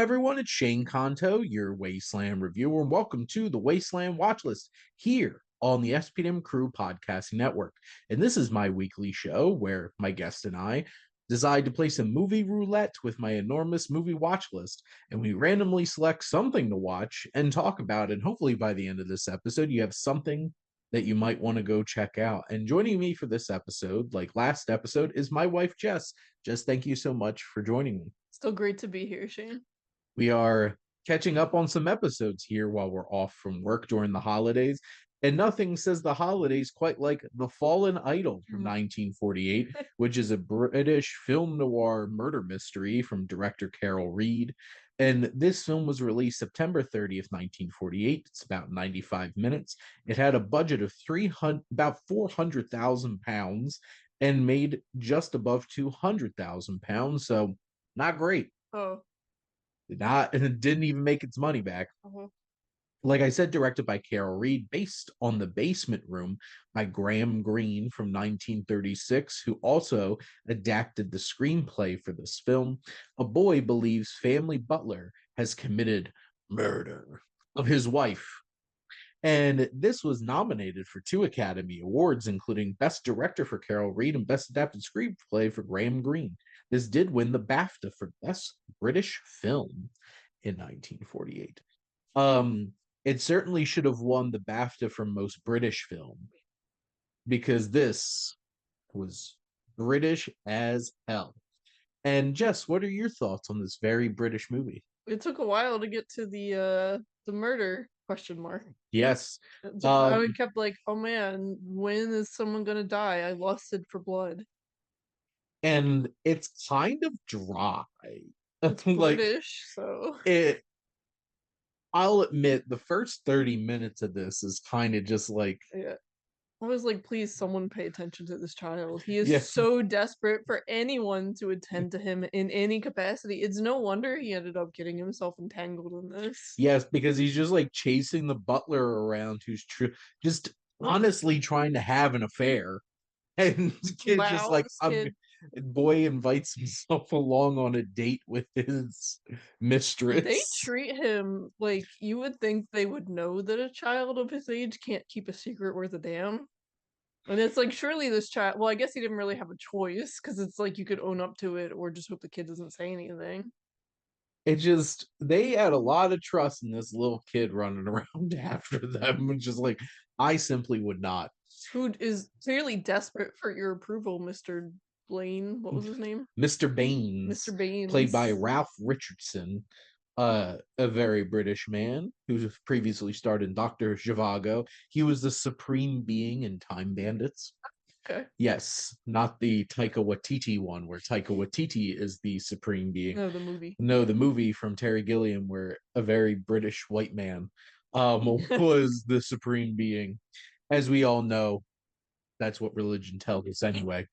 everyone, it's Shane Conto, your Wasteland reviewer, and welcome to the Wasteland Watchlist here on the SPM Crew Podcasting Network. And this is my weekly show where my guest and I decide to play some movie roulette with my enormous movie watch list, and we randomly select something to watch and talk about. And hopefully, by the end of this episode, you have something that you might want to go check out. And joining me for this episode, like last episode, is my wife, Jess. Jess, thank you so much for joining me. Still great to be here, Shane. We are catching up on some episodes here while we're off from work during the holidays. And nothing says the holidays quite like The Fallen Idol from 1948, which is a British film noir murder mystery from director Carol Reed. And this film was released September 30th, 1948. It's about 95 minutes. It had a budget of about £400,000 and made just above £200,000. So not great. Oh. Didn't even make its money back. Uh-huh. Like I said, directed by Carol Reed, based on The Basement Room by Graham Greene from 1936, who also adapted the screenplay for this film. A boy believes family butler has committed murder of his wife. And this was nominated for 2 Academy Awards, including Best Director for Carol Reed and Best Adapted Screenplay for Graham Greene. This did win the BAFTA for Best British Film in 1948. It certainly should have won the BAFTA for Most British Film, because this was British as hell. And Jess, what are your thoughts on this very British movie? It took a while to get to the murder question mark. Yes. I kept like, oh man, when is someone gonna die? I lusted for blood. And it's kind of dry. It's like British, so I'll admit the first 30 minutes of this is kind of just like, yeah. I was like, please, someone pay attention to this child. He is yeah. so desperate for anyone to attend to him in any capacity. It's no wonder he ended up getting himself entangled in this. Yes, because he's just like chasing the butler around who's just honestly trying to have an affair. And the kid's just like, boy invites himself along on a date with his mistress. They treat him like you would think they would know that a child of his age can't keep a secret worth a damn. And it's like, surely this child, well, I guess he didn't really have a choice, because it's like you could own up to it or just hope the kid doesn't say anything. It just, they had a lot of trust in this little kid running around after them. And just like, I simply would not. Who is clearly desperate for your approval, Mr. Blaine. What was his name? Mr. Baines. Mr. Baines. Played by Ralph Richardson, a very British man who previously starred in Dr. Zhivago. He was the supreme being in Time Bandits. Okay. Yes, not the Taika Waititi one, where Taika Waititi is the supreme being. No, the movie. No, the movie from Terry Gilliam, where a very British white man was the supreme being. As we all know, that's what religion tells us anyway.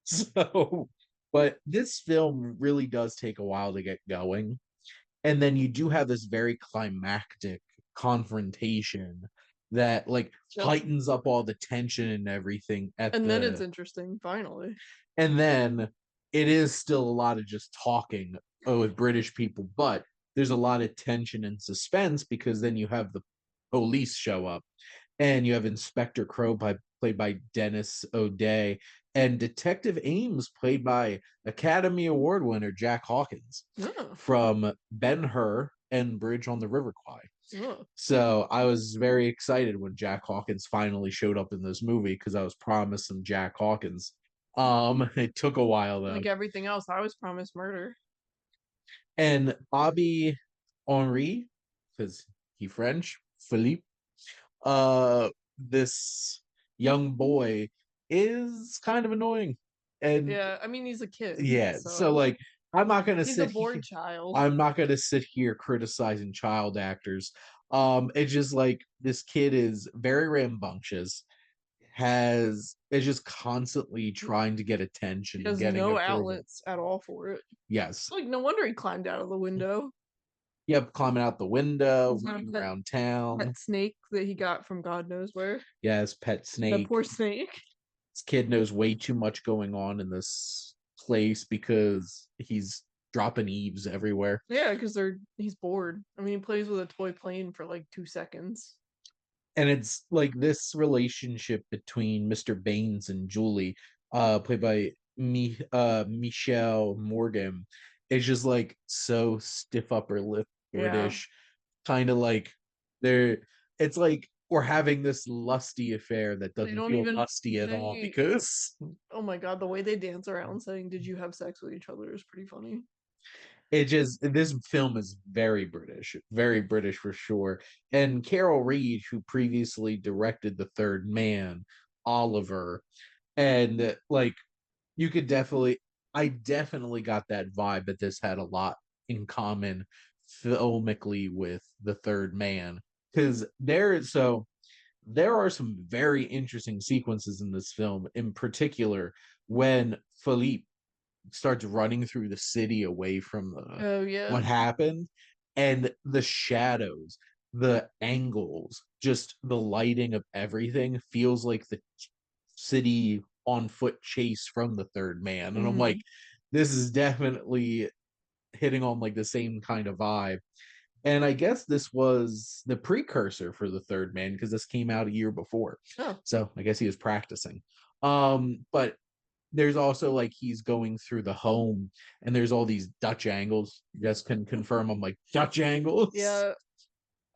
So, but this film really does take a while to get going. And then you do have this very climactic confrontation that like heightens up all the tension and everything then it's interesting, finally. And then it is still a lot of just talking with British people, but there's a lot of tension and suspense, because then you have the police show up, and you have Inspector Crow played by Dennis O'Day, and Detective Ames played by Academy Award winner Jack Hawkins from Ben-Hur and Bridge on the River Kwai. So I was very excited when Jack Hawkins finally showed up in this movie, because I was promised some Jack Hawkins. It took a while though. Like everything else, I was promised murder. And Bobby Henri, because he French, Philippe, this young boy is kind of annoying. And yeah, I mean, he's a kid. Yeah, so like, I'm not gonna he's a bored child. I'm not gonna sit here criticizing child actors. It's just like, this kid is very rambunctious, is just constantly trying to get attention. He has no outlets at all for it. Yes. Like, no wonder he climbed out of the window. Yep, climbing out the window, running around town. Pet snake that he got from God knows where. Yes, pet snake. That poor snake. This kid knows way too much going on in this place, because he's dropping eaves everywhere. Yeah, because he's bored. I mean, he plays with a toy plane for like 2 seconds. And it's like this relationship between Mr. Baines and Julie, played by Michelle Morgan, is just like so stiff upper lip Yeah. British, kind of like they're. It's like we're having this lusty affair that They doesn't don't feel even lusty at all they because oh my god, the way they dance around saying, "Did you have sex with each other?" is pretty funny. it just this film is very British for sure. And Carol Reed, who previously directed The Third Man, Oliver, and like you could definitely I definitely got that vibe that this had a lot in common filmically with The Third Man, because there are some very interesting sequences in this film, in particular when Philippe starts running through the city away from Oh yeah. what happened, and the shadows, the angles, just the lighting of everything feels like the city on foot chase from The Third Man. And I'm like, Mhm. this is definitely hitting on like the same kind of vibe. And I guess this was the precursor for The Third Man because this came out a year before. Oh. So I guess he was practicing. But there's also like he's going through the home and there's all these Dutch angles. Jess can confirm I'm like Dutch angles. Yeah,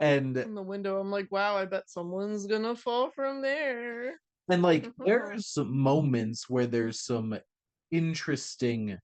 And from the window, I'm like, "Wow, I bet someone's gonna fall from there." like there's some moments where there's some interesting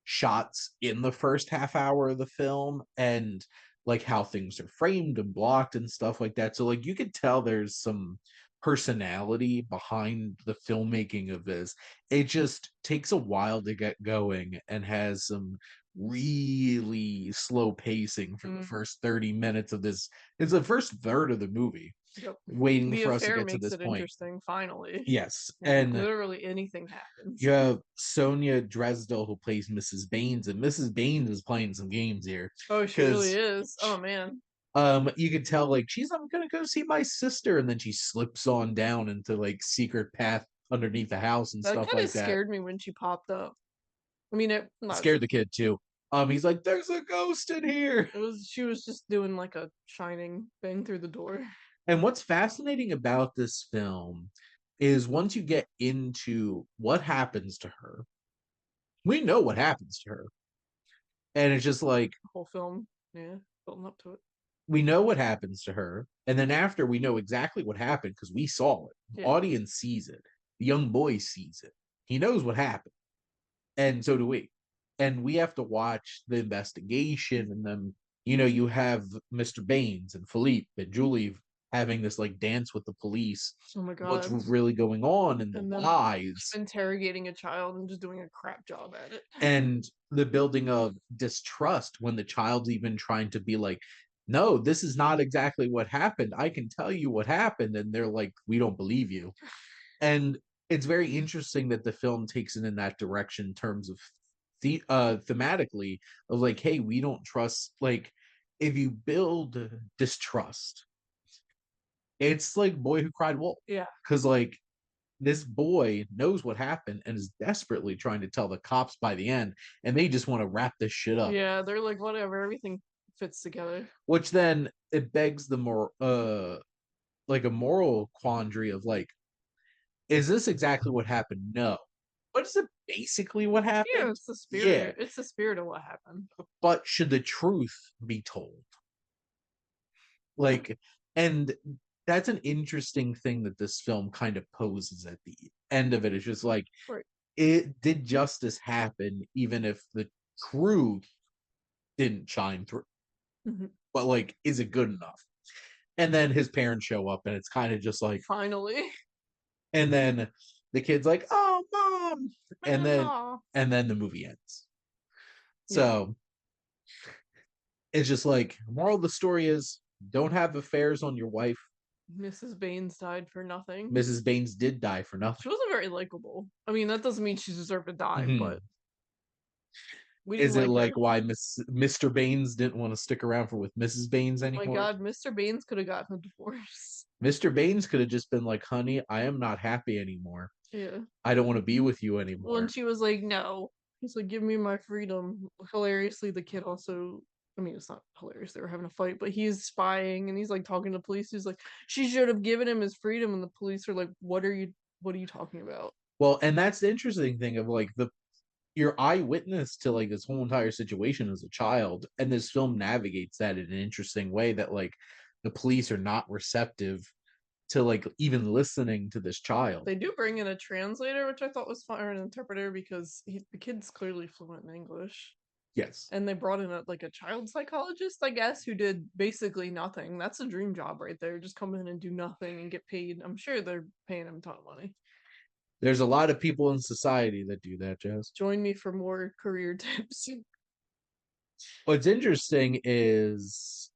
shots in the first half hour of the film, and like how things are framed and blocked and stuff like that. So like you could tell there's some personality behind the filmmaking of this. It just takes a while to get going and has some really slow pacing for the Mm, first 30 minutes of this. It's the first third of the movie yep. waiting The for us to affair get to makes this it point. interesting, finally. Yes, Like, and literally anything happens. you have Sonia Dresdel who plays Mrs. Baines, and Mrs. Baines is playing some games here Oh, she really because is. Oh, man. you could tell like she's I'm gonna go see my sister, and then she slips on down into like secret path underneath the house and That stuff kinda like that. scared me when she popped up. I mean, it It not scared the kid too. He's like, "There's a ghost in here." it was she was just doing, like, a shining thing through the door. And what's fascinating about this film is once you get into what happens to her, we know what happens to her, and it's just like The whole film, yeah, building up to it. we know what happens to her, and then after we know exactly what happened because we saw it. The Yeah. audience sees it. The young boy sees it. He knows what happened, and so do we. And we have to watch the investigation, and then you have Mr. Baines and Philippe and Julie having this like dance with the police. Oh my What's god. really going on and the And them lies interrogating a child and just doing a crap job at it. and the building of distrust when the child's even trying to be like, no, this is not exactly what happened. I can tell you what happened. And they're like, we don't believe you. And it's very interesting that the film takes it in that direction in terms of thematically of like, hey, we don't trust. Like, if you build distrust, it's like Boy Who Cried Wolf. Yeah. Because, like, this boy knows what happened and is desperately trying to tell the cops by the end, and they just want to wrap this shit up. Yeah, they're like, "Whatever, everything fits together." Which then it begs the more like a moral quandary of like, is this exactly what happened? No. But is it basically what Yeah, happened? it's the Yeah. spirit it's the spirit of what happened. But should the truth be told? Like, and that's an interesting thing that this film kind of poses at the end of it. It's just like, Right. it did justice happen even if the truth didn't shine through, Mhm. but like is it good enough? And then his parents show up and it's kind of just like, Finally. and then the kid's like, oh mom, and then Aw. the movie ends. Yeah. So it's just like, moral of the story is don't have affairs on your wife. Mrs. Baines died for nothing. Mrs. Baines did die for She nothing. wasn't very likable. I mean, that doesn't mean she deserved to die, but Mhm. we didn't Is it like her. like why Mr. Baines didn't want to stick around for with Mrs. Baines Oh my anymore? god, Mr. Baines could have gotten a divorce. Mr. Baines could have just been like, honey, I am not happy anymore. Yeah. I don't want to be with you When anymore. she was like, "No." He's like, "Give me my freedom." Hilariously, the kid also. I mean, it's not hilarious. They were having a fight, but he's spying and he's like talking to police. He's like, "She should have given him his freedom," and the police are like, "What are you? What are you talking about?" Well, and that's the interesting thing of like the your eyewitness to like this whole entire situation as a child, and this film navigates that in an interesting way that like the police are not receptive to like even listening to this child. They do bring in a translator, which I thought was fun, or an interpreter, because the kid's clearly fluent in English. Yes. And they brought in like a child psychologist, I guess, who did basically nothing. That's a dream job right there. Just come in and do nothing and get paid. I'm sure they're paying him a ton of money. There's a lot of people in society that do that, Jess. Join me for more career tips. What's interesting is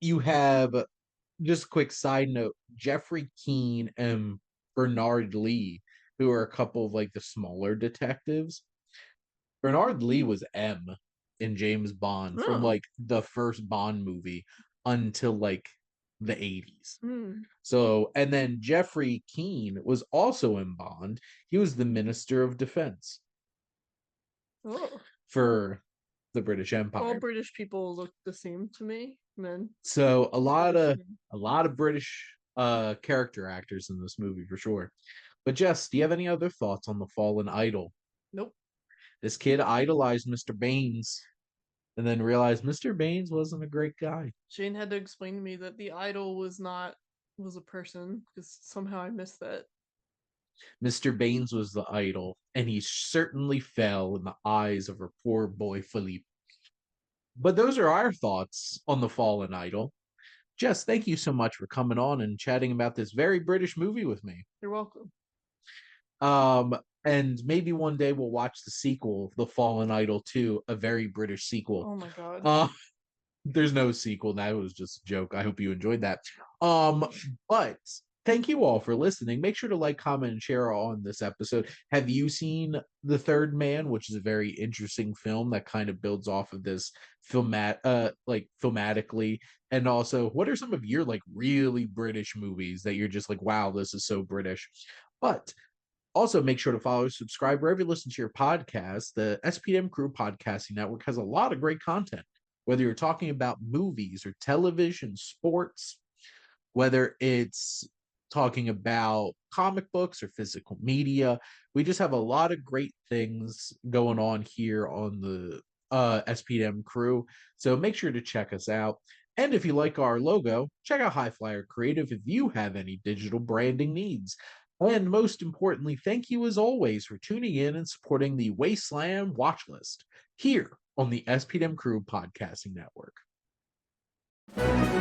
you have just a quick side note, Jeffrey Keane and Bernard Lee, who are a couple of like the smaller detectives. Bernard Lee was M in James Bond from Oh. like the first Bond movie until like the 80s. Hmm. So, and then Jeffrey Keane was also in Bond. He was the Minister of Defense Oh. for the British All Empire. British people look the same to me. Men. So British men. a lot of British character actors in this movie for sure. But Jess, do you have any other thoughts on the fallen idol? Nope. This kid idolized Mr. Baines and then realized Mr. Baines wasn't a great guy. Shane had to explain to me that the idol was a person, because somehow I missed that. Mr. Baines was the idol, and he certainly fell in the eyes of our poor boy Philippe. But those are our thoughts on the fallen idol. Jess, thank you so much for coming on and chatting about this very British movie with me. You're welcome. And maybe one day we'll watch the sequel, The Fallen Idol 2, a very British sequel. Oh my god. Uh, there's no sequel. That was just a joke. I hope you enjoyed that. But thank you all for listening. Make sure to like, comment, and share on this episode. Have you seen The Third Man, which is a very interesting film that kind of builds off of this thematically? And also, what are some of your like really British movies that you're just like, wow, this is so British? But also, make sure to follow, subscribe wherever you listen to your podcast. The SPM Crew Podcasting Network has a lot of great content, whether you're talking about movies or television, sports, whether it's talking about comic books or physical media. We just have a lot of great things going on here on the SPM Crew. So make sure to check us out. And if you like our logo, check out High Flyer Creative if you have any digital branding needs. And most importantly, thank you as always for tuning in and supporting the Wasteland Watchlist here on the SPM Crew Podcasting Network.